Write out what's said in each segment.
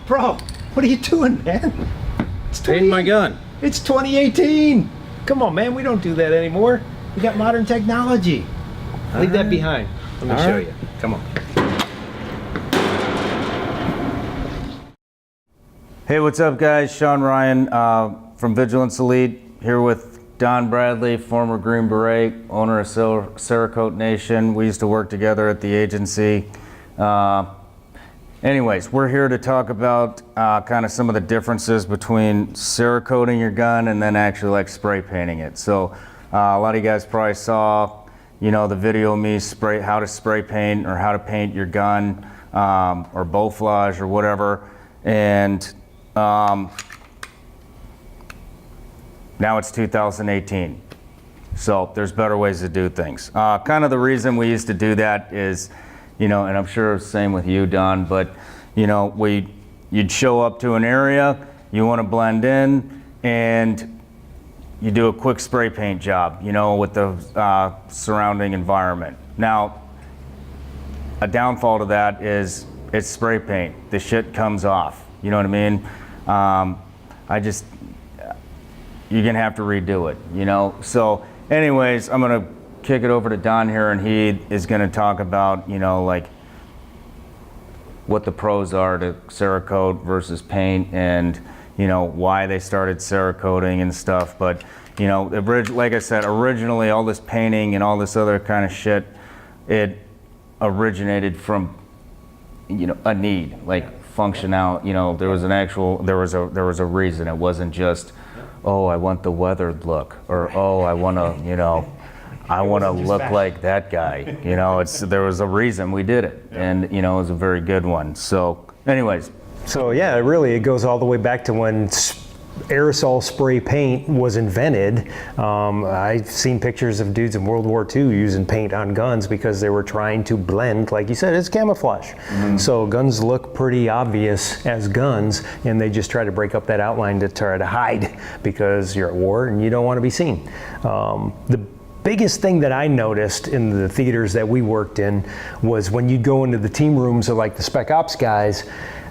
Bro, what are you doing, man? It's Painting my gun. It's 2018. Come on, man. We don't do that anymore. We got modern technology. Leave that behind. Let me show you. Come on. Hey, what's up, guys? Shawn Ryan from Vigilance Elite, here with Don Bradley, former Green Beret, owner of Cerakote Nation. We used to work together at the agency. Anyways, we're here to talk about kind of some of the differences between Cerakoting your gun and then actually like spray painting it. So a lot of you guys probably saw, you know, the video of me how to spray paint or how to paint your gun or bowflage or whatever. And now it's 2018. So there's better ways to do things. Kind of the reason we used to do that is, you know, and I'm sure it's the same with you, Don, but, you know, you'd show up to an area, you want to blend in, and you do a quick spray paint job, you know, with the surrounding environment. Now, a downfall to that is it's spray paint. The shit comes off, you know what I mean? You're gonna have to redo it, you know? So anyways, I'm gonna kick it over to Don here, and he is going to talk about, you know, like what the pros are to Cerakote versus paint, and, you know, why they started Cerakoting and stuff. But, you know, like I said, originally all this painting and all this other kind of shit, it originated from, you know, a need, like function out. You know, there was a reason. It wasn't just, oh, I want the weathered look, or oh, I want to, you know, I want to look like that guy. You know, there was a reason we did it, and, you know, it was a very good one. So anyways. So yeah, it goes all the way back to when aerosol spray paint was invented. I've seen pictures of dudes in World War II using paint on guns because they were trying to blend, like you said, it's camouflage. Mm-hmm. So guns look pretty obvious as guns, and they just try to break up that outline to try to hide because you're at war and you don't want to be seen. The biggest thing that I noticed in the theaters that we worked in was when you'd go into the team rooms of like the spec ops guys,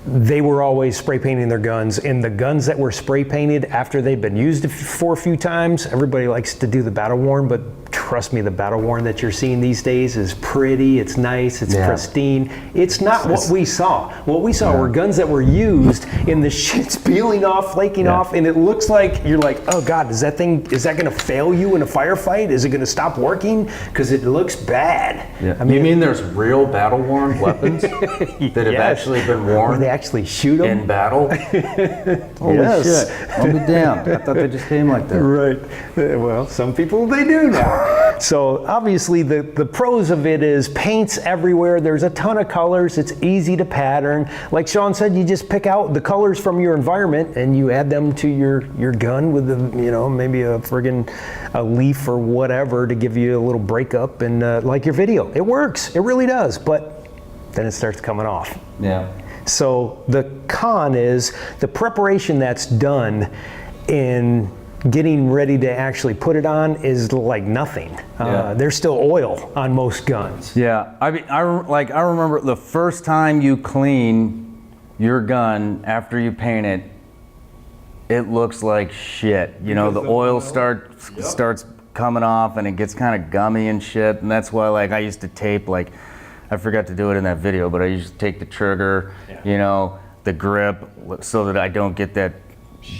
they were always spray painting their guns, and the guns that were spray painted after they'd been used for a few times, everybody likes to do the battle worn, but trust me, the battle worn that you're seeing these days is pretty, it's nice, it's pristine. It's not what we saw. What we saw were guns that were used and the shit's peeling off, flaking off, and it looks like, you're like, oh God, is that gonna fail you in a firefight? Is it gonna stop working? Because it looks bad. Yeah. I mean, you mean there's real battle worn weapons that have actually been worn? Where they actually shoot them? In battle? Holy shit. I'll be damned. I thought they just came like that. Right. Well, some people, they do now. So obviously the pros of it is paint's everywhere. There's a ton of colors. It's easy to pattern. Like Shawn said, you just pick out the colors from your environment and you add them to your gun with you know, maybe a leaf or whatever to give you a little breakup, and like your video. It works. It really does. But then it starts coming off. Yeah. So the con is the preparation that's done in getting ready to actually put it on is like nothing. There's still oil on most guns. Yeah, I mean, I remember the first time you clean your gun after you paint it, it looks like shit. You know, the oil starts coming off, and it gets kind of gummy and shit. And that's why, like, I used to tape, like, I forgot to do it in that video, but I used to take the trigger, you know, the grip, so that I don't get that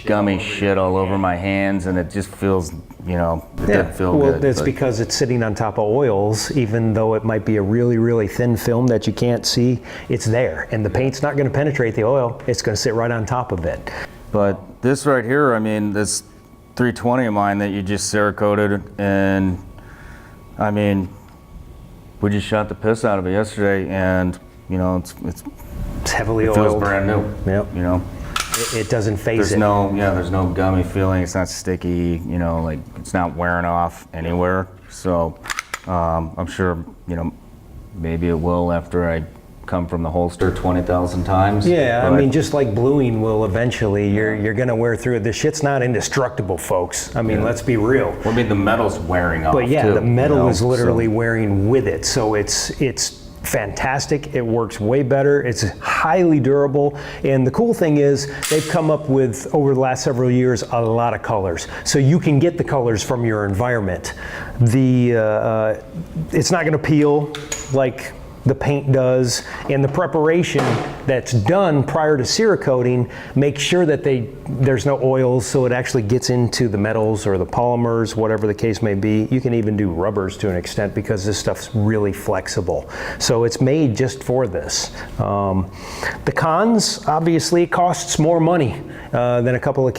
gummy shit all over my hands, and it just feels, you know, it doesn't feel good. Well, it's because it's sitting on top of oils, even though it might be a really, really thin film that you can't see, it's there. And the paint's not going to penetrate the oil, it's going to sit right on top of it. But this right here, I mean, this 320 of mine that you just Cerakoted, and I mean, we just shot the piss out of it yesterday, and, you know, it's heavily oiled. It feels brand new. Yep. You know. It doesn't phase it. There's no gummy feeling. It's not sticky. You know, like it's not wearing off anywhere. So I'm sure, you know, maybe it will after I come from the holster 20,000 times. Yeah, I mean, just like bluing will eventually, you're gonna wear through it. The shit's not indestructible, folks. I mean, let's be real. Well, I mean, the metal's wearing off. But yeah, too, the metal you know? is literally wearing with it. So it's fantastic. It works way better. It's highly durable. And the cool thing is they've come up with, over the last several years, a lot of colors. So you can get the colors from your environment. It's not going to peel like the paint does, and the preparation that's done prior to Cerakoting makes sure that there's no oils, so it actually gets into the metals or the polymers, whatever the case may be. You can even do rubbers to an extent because this stuff's really flexible. So it's made just for this. The cons, obviously, it costs more money than a couple of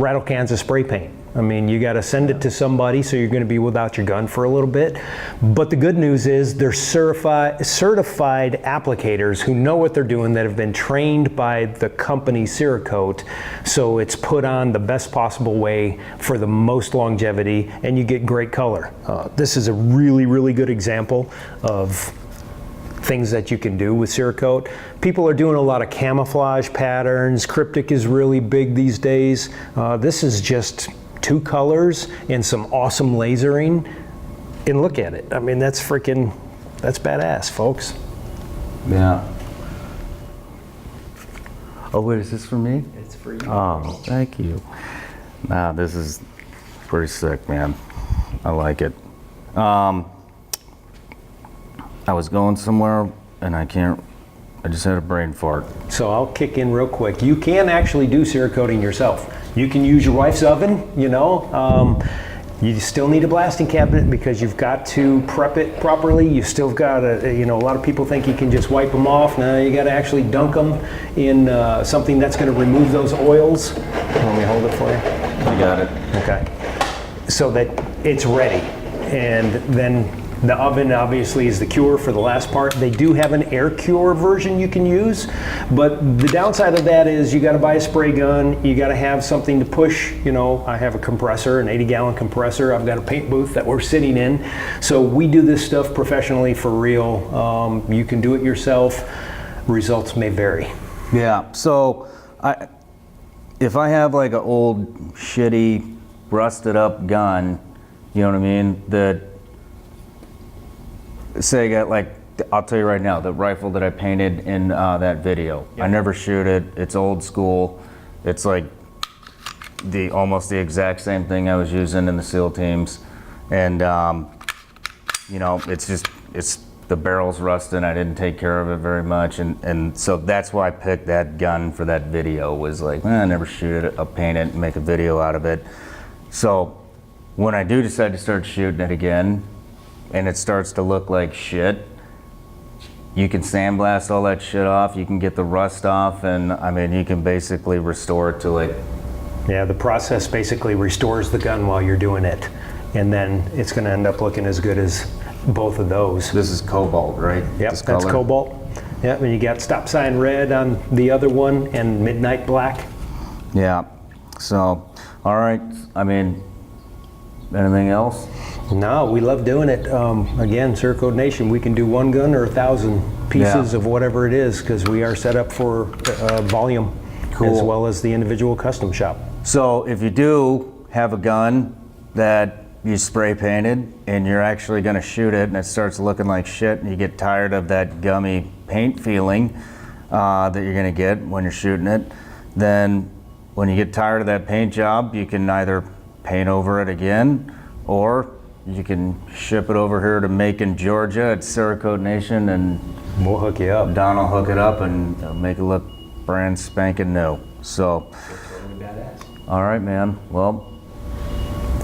rattle cans of spray paint. I mean, you got to send it to somebody, so you're going to be without your gun for a little bit. But the good news is they're certified applicators who know what they're doing, that have been trained by the company Cerakote. So it's put on the best possible way for the most longevity, and you get great color. This is a really, really good example of things that you can do with Cerakote. People are doing a lot of camouflage patterns. Cryptic is really big these days. This is just 2 colors and some awesome lasering, and look at it. I mean, that's badass, folks. Yeah. Oh wait, is this for me? It's for you. Oh, thank you. Nah, this is pretty sick, man. I like it. I was going somewhere and I just had a brain fart. So I'll kick in real quick. You can actually do Cerakoting yourself. You can use your wife's oven, you know. You still need a blasting cabinet because you've got to prep it properly. You still got to, a lot of people think you can just wipe them off. No, you got to actually dunk them in something that's going to remove those oils. Let me hold it for you. I got it. Okay. So that it's ready. And then the oven obviously is the cure for the last part. They do have an air cure version you can use, but the downside of that is you got to buy a spray gun. You got to have something to push. I have a compressor, an 80-gallon compressor. I've got a paint booth that we're sitting in. So we do this stuff professionally for real. You can do it yourself. Results may vary. Yeah. So if I have like an old, shitty, rusted up gun, you know what I mean, that, say I got, like, I'll tell you right now, the rifle that I painted in that video. Yep. I never shoot it. It's old school. It's like almost the exact same thing I was using in the SEAL teams. And, it's the barrel's rusted. I didn't take care of it very much. And so that's why I picked that gun for that video, was like, I never shoot it. I'll paint it and make a video out of it. So when I do decide to start shooting it again, and it starts to look like shit, you can sandblast all that shit off, you can get the rust off, and I mean, you can basically restore it to like... Yeah, the process basically restores the gun while you're doing it, and then it's going to end up looking as good as both of those. This is cobalt, right? Yep, that's cobalt. Yep, and you got stop sign red on the other one and midnight black. Yeah, so, all right, I mean, anything else? No, we love doing it. Again, Cerakote Nation, we can do 1 gun or 1,000 pieces of whatever it is, because we are set up for volume, as well as the individual custom shop. So if you do have a gun that you spray painted and you're actually going to shoot it and it starts looking like shit and you get tired of that gummy paint feeling that you're going to get when you're shooting it, then when you get tired of that paint job, you can either paint over it again, or you can ship it over here to Macon, Georgia at Cerakote Nation, and we'll hook you up. Don will hook it up and make it look brand spanking new. So, all right, man. Well,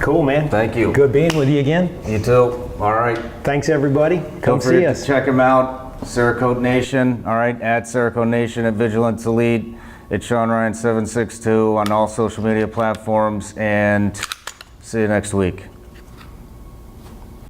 cool, man. Thank you. Good being with you again. You too. All right. Thanks, everybody. Come Don't see forget us. to check them out. Cerakote Nation. All right, at Cerakote Nation, at Vigilance Elite, at Shawn Ryan 762 on all social media platforms, and see you next week.